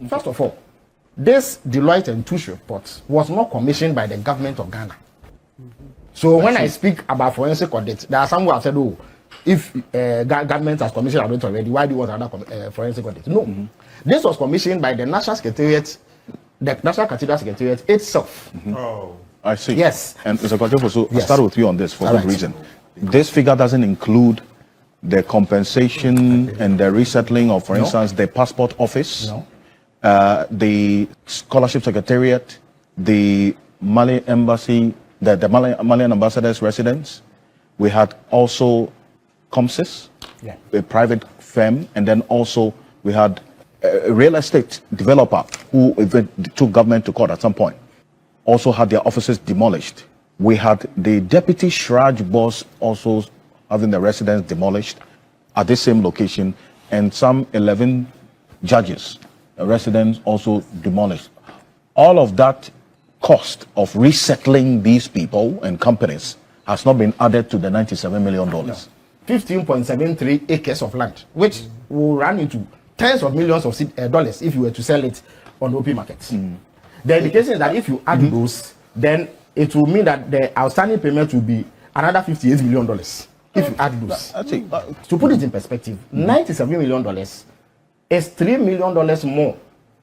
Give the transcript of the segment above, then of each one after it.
First of all, this Deloitte and Touche report was not commissioned by the government of Ghana. So when I speak about forensic audit, there are some who have said, oh, if government has commissioned audit already, why do you want another forensic audit? No. This was commissioned by the National Secretariat, the National Cathedral Secretariat itself. Oh, I see. Yes. And Mr. Akufo, so I'll start with you on this for good reason. This figure doesn't include the compensation and the resettling of, for instance, the passport office, the scholarship secretariat, the Mali embassy, the Malian ambassador's residence. We had also COMSIS, a private firm, and then also we had a real estate developer who took government to court at some point, also had their offices demolished. We had the deputy Shraj boss also having the residence demolished at the same location, and some 11 judges' residence also demolished. All of that cost of resettling these people and companies has not been added to the $97 million. 15.73 acres of land, which will run into tens of millions of dollars if you were to sell it on the open markets. The indication is that if you add those, then it will mean that the outstanding payment will be another $58 million if you add those. To put it in perspective, $97 million is $3 million more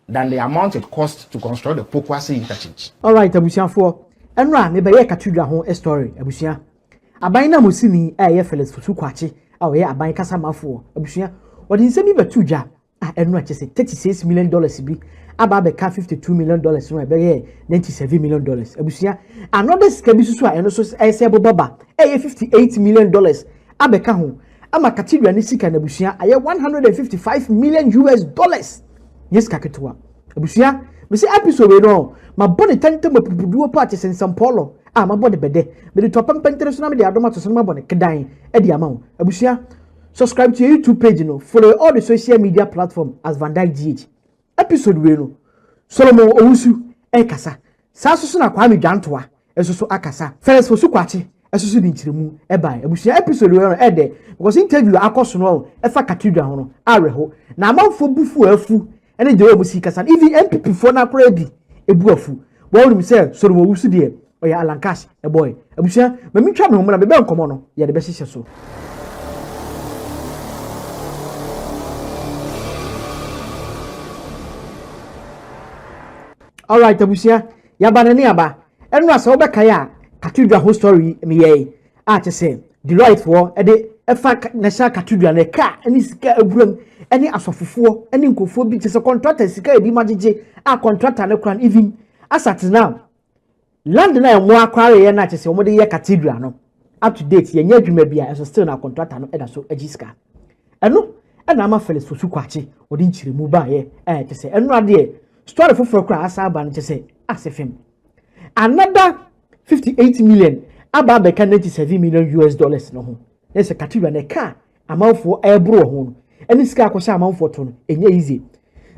than the amount it cost to construct the Pokwase interchange. All right, Abusian for Enra, maybe a Cathedral home a story, Abusian. Abaina Musini, a fellas for Tukwachi, our air Abain Casama for Abusian. What is a bit tuja? Enra just $36 million be. Ababeka $52 million, no, $97 million. Abusian, another scabisu and also a sable baba, $58 million. Abeka home. Ama Cathedral Nisika and Abusian, I $155 million. Yes, Kaketoa. Abusian, we say episode we know. My body tend to do parties in Sao Paulo. Ah, my body bede. But the top and pentersonam the Adoma to some body Kedine, Eddie Amount. Abusian, subscribe to your YouTube page, you know. Follow all the social media platform as VANDYKE GH. Episode we know. Solomon Owusu, Ekasa. Sasusuna Kwame Jantua, Esusu Akasa. Fellas for Sukwachi, Esusu Dinchirimu, Ebai. Abusian episode we know Ede. Because interview Akosuno, Efa Cathedral, Areho. Na man for Bufu Elfu. And the music and even MPP for na ready a buafu. Well, himself, so we see there, or ya Alancash, a boy. A busha, but me travel home and be common, ya the best so. All right, Abusia, Yabananiaba, and Rasoba Kaya, Cathedral whole story, me, I just say, Deloitte for a day, a fact, National Cathedral, a car, and his room. Any asofufuo any nkofo bi tese contractor sika ebi magege a contractor ne kran even as at now land na emo akware ye na tese omo de ye Cathedral no up to date ye nya adwuma bia so still na contractor no eda so agiska eno na ama Felix Osukwachi odi nchiremu ba ye tese eno ade story foforo kra asa aba no tese asefem another 58 million aba be ka $97 million no ho tese Cathedral ne ka amanfo ebro ho any scar kwasha amount for ton enye easy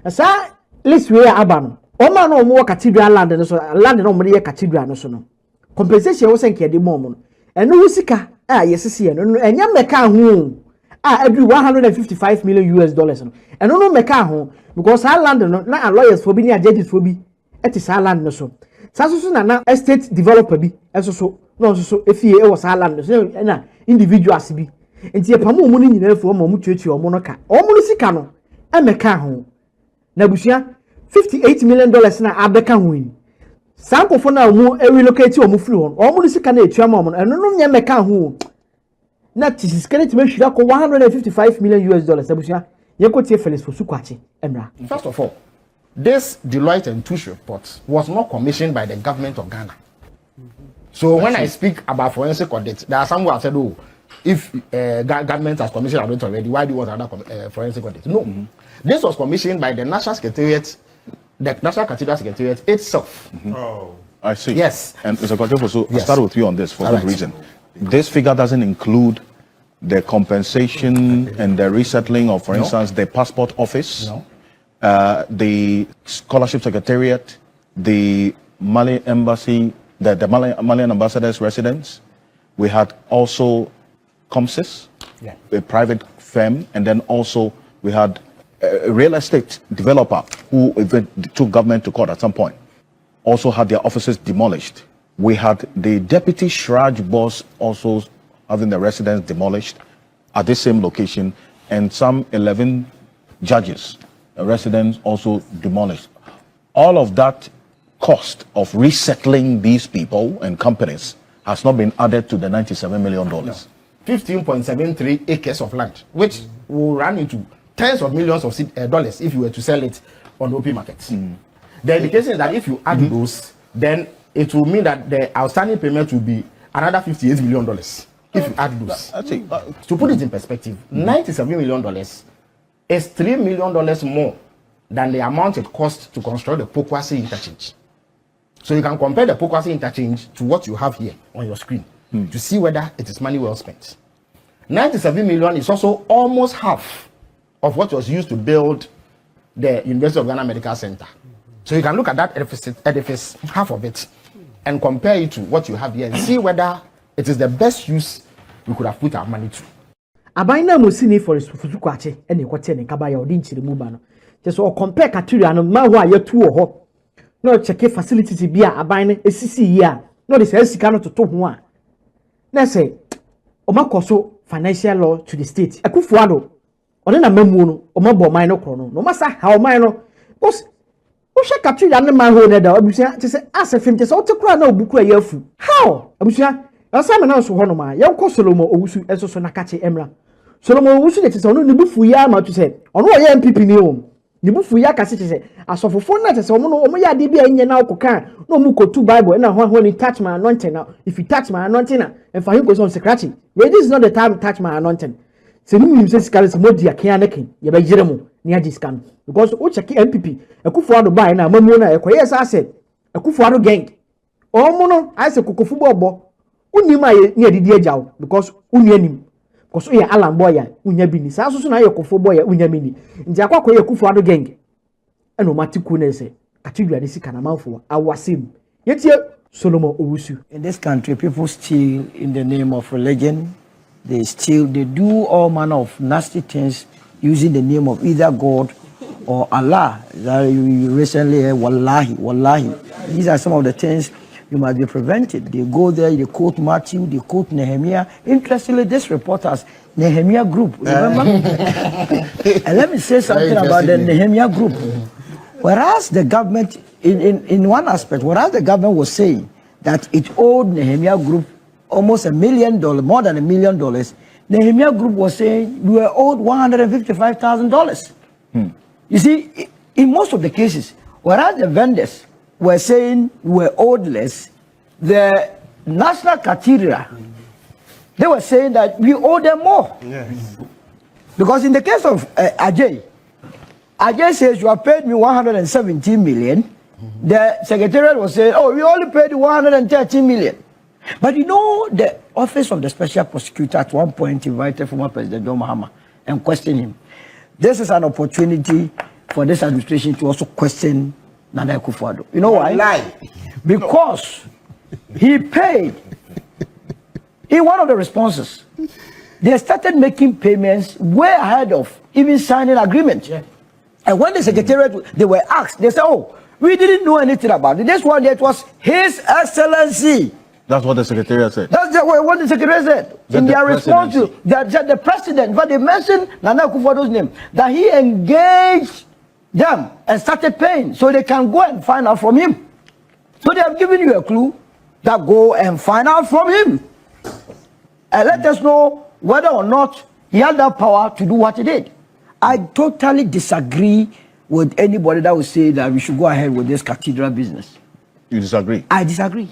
asa list we aba no o ma no mo Cathedral land no so land no mo ye Cathedral no so no compensation wo senke de mom no eno wo sika yesese no enya meka ho every $155 million no eno no meka ho because our land no na lawyers for bi ni judges for bi eti sa land no so sa so na estate developer bi so no so efie e wo sa land no so na individuals bi enti e pamu mu ni nyina fu mo mu tuetu o mo no ka o mu sika no emeka ho na busia $58 million na abeka ho yi sankofo na mu e relocate o mu free ho o mu sika na etua mo no eno no nya meka ho na tisikele ti me hwira ko $155 million abusia ye ko tie Felix Osukwachi emra. First of all, this Deloitte and Touche report was not commissioned by the government of Ghana. So when I speak about forensic audit, there are some who have said, oh, if government has commissioned audit already, why do you want another forensic audit? No. This was commissioned by the National Secretariat, the National Cathedral Secretariat itself. Oh, I see. Yes. And Mr. Akufo, so I'll start with you on this for good reason. This figure doesn't include the compensation and the resettling of, for instance, the passport office, the scholarship secretariat, the Mali embassy, the Malian ambassador's residence. We had also COMSIS, a private firm, and then also we had real estate developer who even took government to court at some point also had their offices demolished. We had the deputy Shraj boss also having the residence demolished at the same location, and some 11 judges' residence also demolished. All of that cost of resettling these people and companies has not been added to the $97 million. No. 15.73 acres of land, which will run into tens of millions of dollars if you were to sell it on open markets. The indication is that if you add those, then it will mean that the outstanding payment will be another $58 million if you add those. To put it in perspective, $97 million is $3 million more than the amount it cost to construct the Pokwase interchange. So you can compare the Pokwase interchange to what you have here on your screen to see whether it is money well spent. 97 million is also almost half of what was used to build the University of Ghana Medical Center. So you can look at that edifice, half of it, and compare it to what you have here and see whether it is the best use we could have put our money to. Abaina musini for Fusukwache and the Quatin Kabaya or Dinchi Mubano. Just all compare Cathedral and Mawa your 2 or no check facility to be a Abine, a CC year, not the sales cannot to talk one. Let's say, Omakoso financial law to the state. Akufo-Addo, or then a memono, or mobile minor chrono, no matter how minor was. Osha Cathedral and my whole nether, Abusia, to say, as a film, just out to cry no book where you're how? Abusia, as I'm announced to Honoma, young Solomo Owusu, and so Sonakachi Emra. Solomo Owusu, that is on the Bufuya, to say, on what MPP new. Nibufuya Cassi say, as of a phone letter, so Omoya DB and now Cocan, no Muko 2 Bible, and when he touch my anointing now. If you touch my anointing, and for him goes on secretary, well, this is not the time to touch my anointing. So you say, Scarlet Modia Kianakin, Yaba Jeremo, near this can. Because Ochaki MPP, Akufo-Addo buy now, Mamona, a quiet asset, Akufo-Addo gang. Oh, Mono, I say Kukufu Unima near the dear jow, because Unyanim. Because we are Alan Boya, Unyabini, Sasso na Akufo Boya, Unyamini. In Jakwa Akufo-Addo gang. And no matter say, Cathedral is a mouthful, I was him. Yet here, Solomon Owusu. In this country, people steal in the name of religion. They steal, they do all manner of nasty things using the name of either God or Allah. That you recently heard, Wallahi, Wallahi. These are some of the things you must be prevented. They go there, they quote Matthew, they quote Nehemiah. Interestingly, this report has Nehemiah Group, remember? And let me say something about the Nehemiah Group. Whereas the government, in one aspect, whereas the government was saying that it owed Nehemiah Group almost $1 million, more than $1 million, Nehemiah Group was saying we were owed $155,000. You see, in most of the cases, whereas the vendors were saying we were owed less, the National Cathedral, they were saying that we owe them more. Yes. Because in the case of Ajay says you have paid me 117 million. The secretariat was saying, oh, we only paid you 113 million. But you know, the office of the special prosecutor at one point invited former President John Mahama and questioned him. This is an opportunity for this administration to also question Nana Akufo-Addo. You know why? Because he paid. In one of the responses, they started making payments way ahead of even signing agreement. Yeah. And when the secretariat, they were asked, they said, oh, we didn't know anything about it. This one, it was His Excellency. That's what the secretariat said. That's what the secretariat said. In their response to the president, but they mentioned Nana Akufo-Addo's name, that he engaged them and started paying so they can go and find out from him. So they have given you a clue that go and find out from him. And let us know whether or not he had that power to do what he did. I totally disagree with anybody that would say that we should go ahead with this cathedral business. You disagree? I disagree.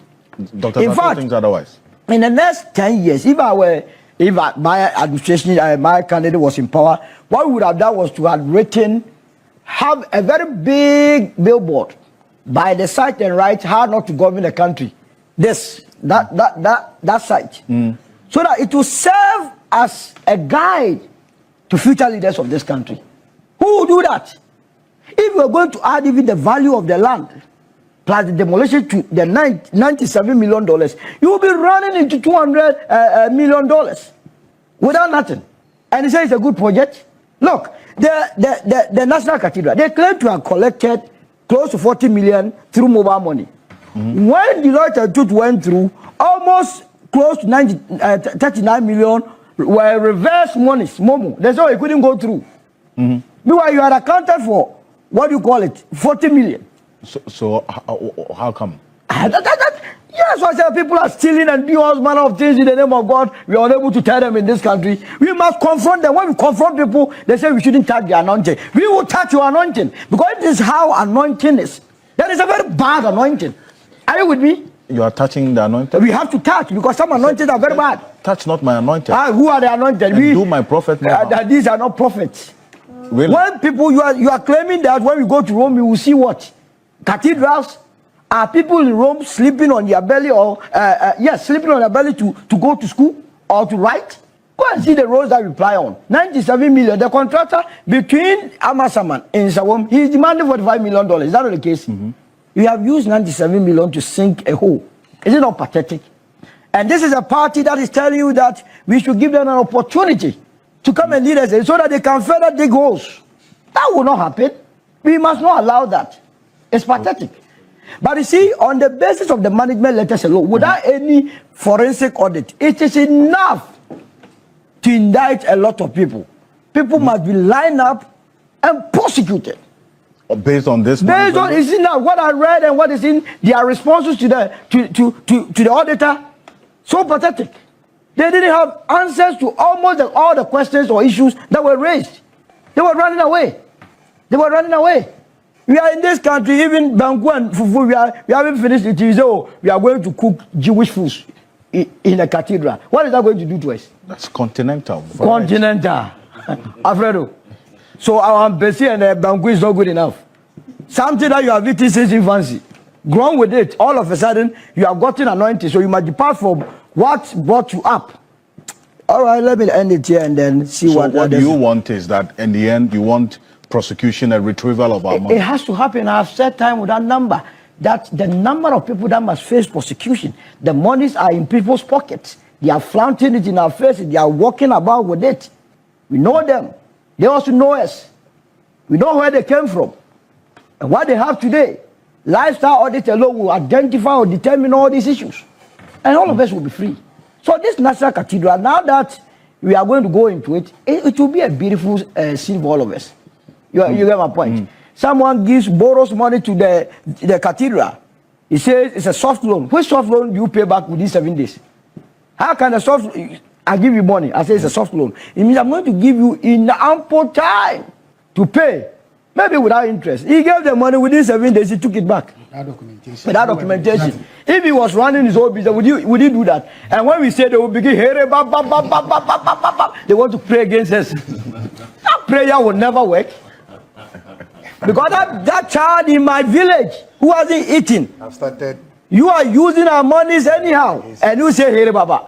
Dr. In fact, thinks otherwise. In the next 10 years, if my administration, my candidate was in power, what we would have done was to have a very big billboard by the site and write how not to govern the country. That site. So that it will serve as a guide to future leaders of this country. Who will do that? If we are going to add even the value of the land, plus the demolition to the $97 million, you will be running into $200 million without nothing. And he says it's a good project. Look, the National Cathedral, they claim to have collected close to 40 million through mobile money. When Deloitte went through, almost close to 39 million were reverse monies, Momo. That's why it couldn't go through. Meanwhile, you had accounted for, what do you call it, 40 million. So how come? Yes, I said people are stealing and doing all manner of things in the name of God. We are unable to tell them in this country. We must confront them. When we confront people, they say we shouldn't touch the anointing. We will touch your anointing because this is how anointing is. That is a very bad anointing. Are you with me? You are touching the anointed? We have to touch because some anointings are very bad. Touch not my anointed. Who are the anointed? Do my prophet now. These are not prophets. Really? When people, you are claiming that when we go to Rome, you will see what? Cathedrals. Are people in Rome sleeping on their belly or, sleeping on their belly to go to school or to write? Go and see the roads that we ply on. 97 million. The contractor between Amasaman and Sawam, he is demanding $45 million. Is that not the case? We have used 97 million to sink a hole. Is it not pathetic? And this is a party that is telling you that we should give them an opportunity to come and lead us so that they can further dig holes. That will not happen. We must not allow that. It's pathetic. But you see, on the basis of the management letters alone, without any forensic audit, it is enough to indict a lot of people. People must be lined up and prosecuted. Based on this? Based on, you see now, what I read and what is in their responses to the auditor, so pathetic. They didn't have answers to almost all the questions or issues that were raised. They were running away. They were running away. We are in this country, even Bangu and Fufu, we haven't finished it. We are going to cook Jewish foods in a cathedral. What is that going to do to us? That's continental. Continental. Alfredo. So our embassy and Bangu is not good enough. Something that you have eaten since infancy. Grown with it, all of a sudden, you have gotten anointed. So you must depart from what brought you up. All right, let me end it here and then see what you want is that in the end, you want prosecution and retrieval of our money. It has to happen. I have set time with that number. That the number of people that must face prosecution. The monies are in people's pockets. They are flaunting it in our faces. They are walking about with it. We know them. They also know us. We know where they came from. And what they have today. Lifestyle audit alone will identify or determine all these issues. And all of us will be free. So this National Cathedral, now that we are going to go into it, it will be a beautiful scene for all of us. You get my point. Someone borrows money to the cathedral. He says it's a soft loan. Which soft loan do you pay back within 7 days? How can a soft? I give you money. I say it's a soft loan. It means I'm going to give you in ample time to pay, maybe without interest. He gave the money within 7 days. He took it back. Without documentation. If he was running his own business, would he do that? And when we say they will begin, they want to pray against us. That prayer will never work. Because that child in my village who hasn't eaten, you are using our monies anyhow, and you say, "Hey, Baba."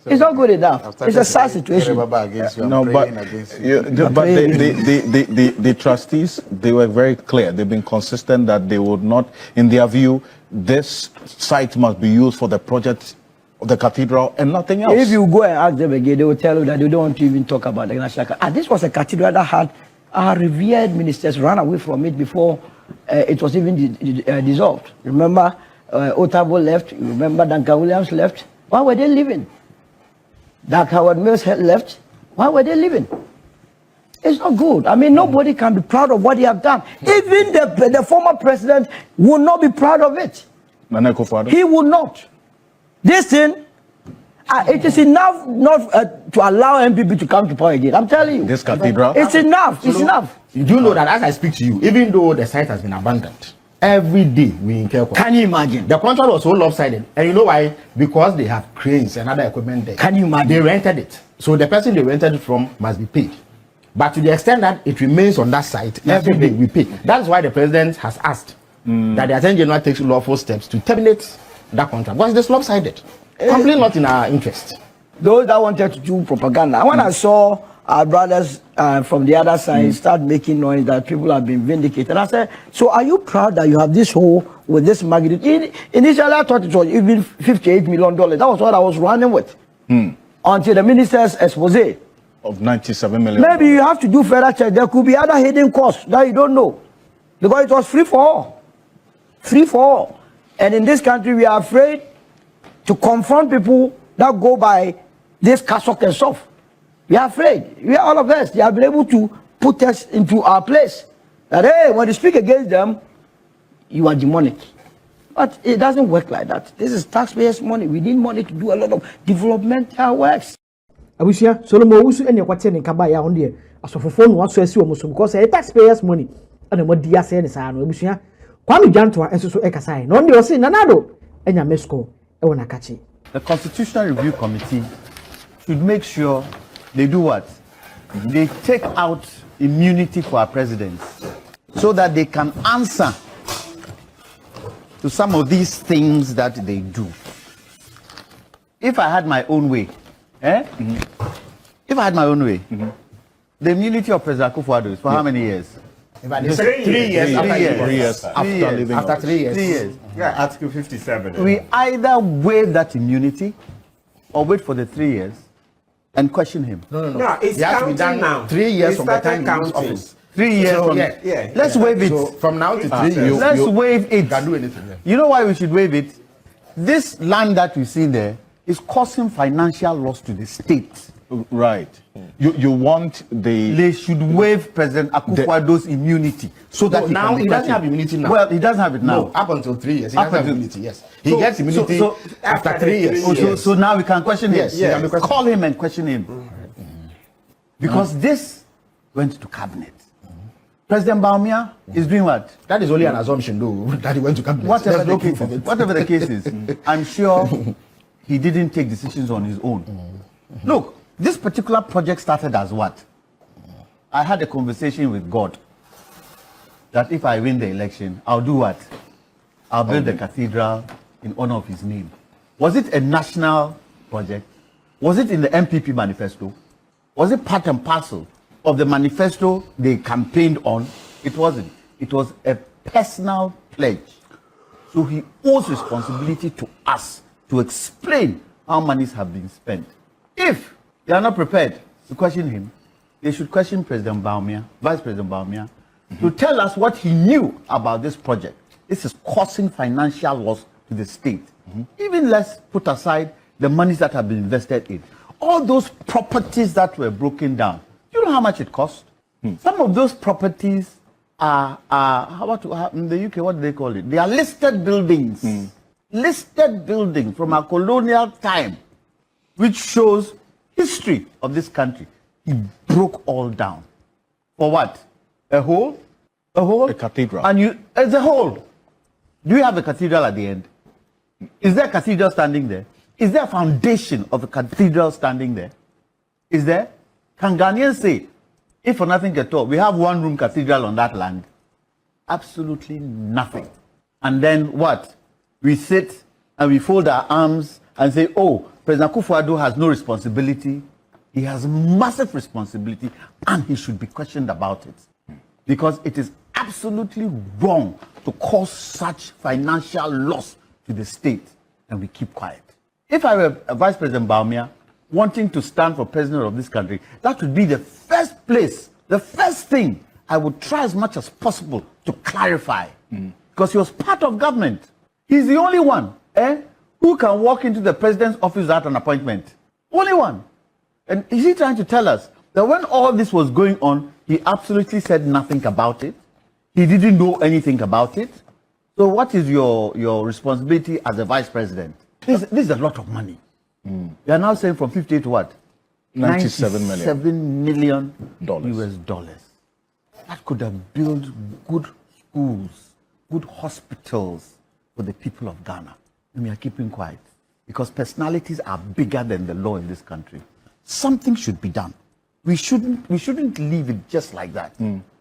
It's not good enough. It's a sad situation. No, but the trustees, they were very clear. They've been consistent that they would not, in their view, this site must be used for the project of the cathedral and nothing else. If you go and ask them again, they will tell you that they don't want to even talk about the national. And this was a cathedral that had our revered ministers run away from it before it was even dissolved. Remember, Otavo left. Remember, Duncan Williams left. Why were they leaving? That Howard Mills left. Why were they leaving? It's not good. I mean, nobody can be proud of what they have done. Even the former president will not be proud of it. Akufo-Addo? He will not. This thing, it is enough not to allow MPP to come to power again. I'm telling you. This cathedral? It's enough. It's enough. You do know that as I speak to you, even though the site has been abandoned, every day we incur costs. Can you imagine? The contract was so lopsided. And you know why? Because they have cranes and other equipment there. Can you imagine? They rented it. So the person they rented it from must be paid. But to the extent that it remains on that site, every day we pay. That's why the president has asked that the Attorney General takes lawful steps to terminate that contract. Because it's lopsided. Completely not in our interest. Those that wanted to do propaganda. When I saw our brothers from the other side start making noise that people have been vindicated, I said, so are you proud that you have this hole with this magnitude? Initially, I thought it was even $58 million. That was what I was running with. Until the minister's expose. of 97 million. Maybe you have to do further check. There could be other hidden costs that you don't know. Because it was free for all. Free for all. And in this country, we are afraid to confront people that go by this cassock and stuff. We are afraid. We are all of us. They have been able to put us into our place. That, hey, when you speak against them, you are demonic. But it doesn't work like that. This is taxpayers' money. We need money to do a lot of developmental works. Abusia, Solomon, who should any question in Kabaya on there? As of a phone, one so because a taxpayers' money and a more dear saying is Abusia. Kwame Jantua and so Ekasai. No, you're saying Nanado and your mesco. Ewanakachi. The Constitutional Review Committee should make sure they do what? They take out immunity for our presidents so that they can answer to some of these things that they do. If I had my own way, if I had my own way, the immunity of President Akufo-Addo is for how many years? 3 years after 3 years. Yeah, Article 57. We either waive that immunity or wait for the 3 years and question him. No, it's It has to be counting done now. 3 years They from the time started he leaves counting. office. 3 years. So, from, Yeah. Let's waive it. So from now to 3 years, Let's waive it. you can do anything. Yeah. You know why we should waive it? This land that you see there is causing financial loss to the state. Right. You want the... They should waive President Akufo-Addo's immunity so that No, he now can be he doesn't questioned. have immunity now. Well, he doesn't have it now. No, up until 3 years, he Up doesn't have until- immunity. Yes, he gets immunity after 3 years. So now we can question him. Yes, he can be questioned. Call him and question him. Because this went to cabinet. President Baumia is doing what? That is only an assumption, though, that he went to cabinet. Whatever There's the no case proof of is, it. whatever the case is, I'm sure he didn't take decisions on his own. Look, this particular project started as what? I had a conversation with God that if I win the election, I'll do what? I'll build a cathedral in honor of his name. Was it a national project? Was it in the MPP manifesto? Was it part and parcel of the manifesto they campaigned on? It wasn't. It was a personal pledge. So he owes responsibility to us to explain how monies have been spent. If they are not prepared to question him, they should question President Baumia, Vice President Baumia, to tell us what he knew about this project. This is causing financial loss to the state. Even let's put aside the monies that have been invested in. All those properties that were broken down, you know how much it cost? Some of those properties are in the UK, what do they call it? They are listed buildings. Listed buildings from a colonial time, which shows history of this country. He broke all down. For what? A hole? A hole? A cathedral. And as a whole. Do you have a cathedral at the end? Is there a cathedral standing there? Is there a foundation of a cathedral standing there? Is there? Can Ghanaians say, if for nothing at all, we have one room cathedral on that land? Absolutely nothing. And then what? We sit and we fold our arms and say, oh, President Akufo-Addo has no responsibility. He has massive responsibility and he should be questioned about it. Because it is absolutely wrong to cause such financial loss to the state and we keep quiet. If I were a Vice President Baumia wanting to stand for president of this country, that would be the first place, the first thing I would try as much as possible to clarify. Because he was part of government. He's the only one who can walk into the president's office without an appointment. Only one. And is he trying to tell us that when all this was going on, he absolutely said nothing about it? He didn't know anything about it? So what is your responsibility as a vice president? This is a lot of money. They are now saying from 58 to what? 97 million. $97 million Dollars. US dollars. That could have built good schools, good hospitals for the people of Ghana. And we are keeping quiet because personalities are bigger than the law in this country. Something should be done. We shouldn't leave it just like that.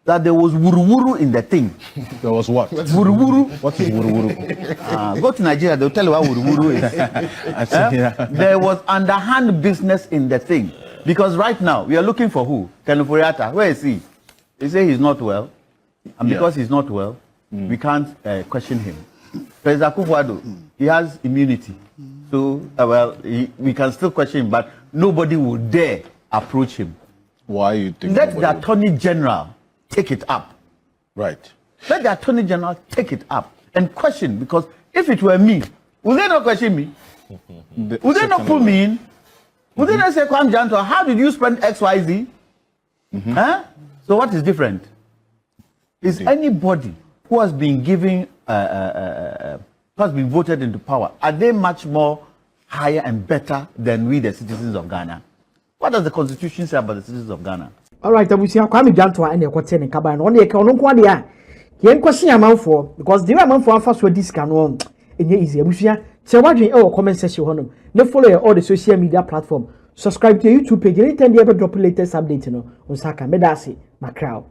That there was wuru-wuru in the thing. There was what? Wuru-wuru. What is wuru-wuru? Go to Nigeria, they'll tell you what wuru-wuru is. There was underhand business in the thing. Because right now, we are looking for who? Akufo-Addo. Where is he? They say he's not well. And because he's not well, we can't question him. President Akufo-Addo, he has immunity. So, we can still question him, but nobody will dare approach him. Why you think? Let the Attorney General take it up. Right. Let the Attorney General take it up and question, because if it were me, would they not question me? Would they not put me in? Would they not say, Kwame Janto, how did you spend XYZ? Huh? So what is different? Is anybody who has been given, who has been voted into power, are they much more higher and better than we, the citizens of Ghana? What does the Constitution say about the citizens of Ghana? All right, Abusia Kwame Janto and the Kote and Kaban. Only a Kono Kwadia. Yen question amount for because the amount for first with this can one. And here is Abusia. So what you our comment section honum. No follow all the social media platform. Subscribe to your YouTube page. Anytime you ever drop the latest update, on Saka Medasi, Macau.